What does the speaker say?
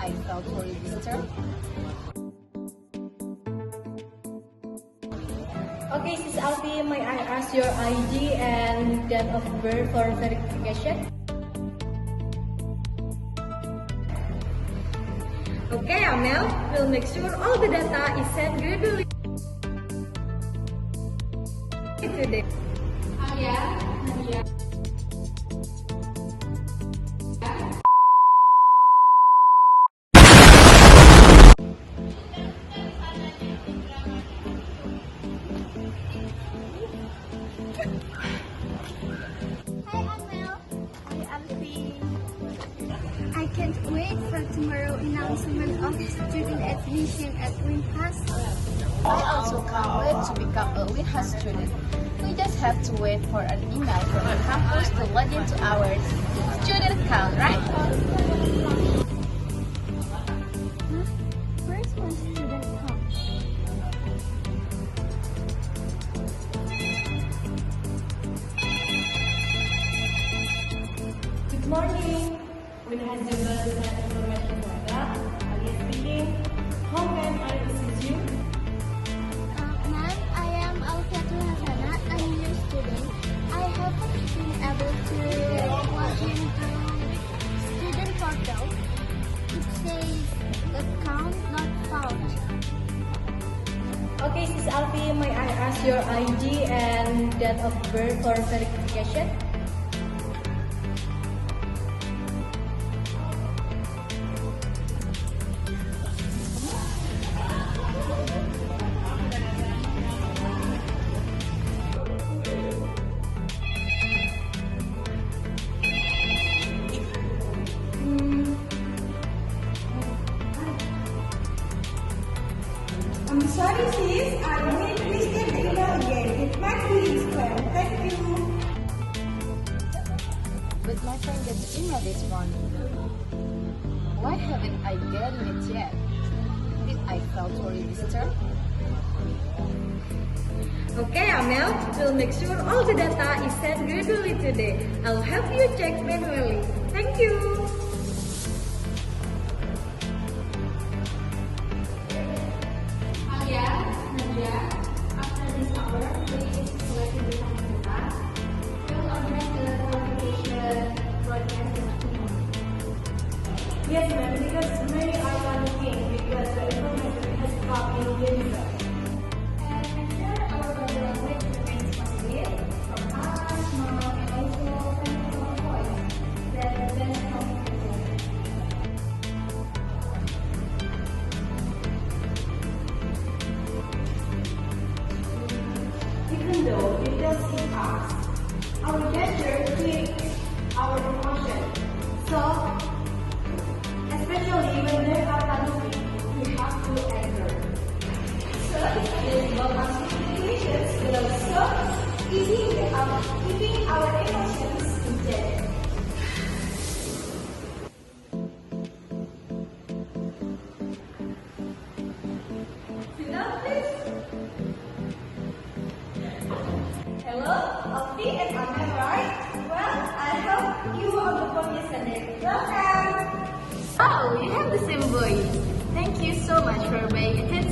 I felt very disturbed. Okay, Sis Alfie, may I ask your ID and date of birth for verification? Okay, Amel, we'll make sure all the data is sent gradually today. Hi Amel. Hi Alfie. I can't wait for tomorrow announcement of student admission at Winhas. I also can't wait to become a WinHas student. We just have to wait for an email from the campus to log into our student account, right? Where's my student account? Good morning. Winhas Development Information Product. Ali speaking. How can I assist you? Ma'am, I am Alfiatul Hasana. I'm a new student. I haven't been able to log into student portal. It says account not found. Okay, Sis Alfie, may I ask your ID and date of birth for verification? I'm sorry, sis. I will please get the email again. It might be in spam. Thank you. But my friend got the email this morning. Why haven't I gotten it yet? Did I felt very disturbed? Okay, Amel, we'll make sure all the data is sent gradually today. I'll help you check manually. Thank you. Yes, ma'am, because many are panicking because the information has come in digital. And ensure our body language remains positive from us, mom, and also from our voice that the best communication. Even though it does hit us, our gesture tweaks our emotion. So, especially when there are conflicts, we have to anger. So, this balanced situations will also keeping our emotions in check. Sit down, please. Hello, Alfie and Amel, right? Well, I helped you on the phone yesterday. Welcome. Oh, you have the same voice. Thank you so much for paying attention.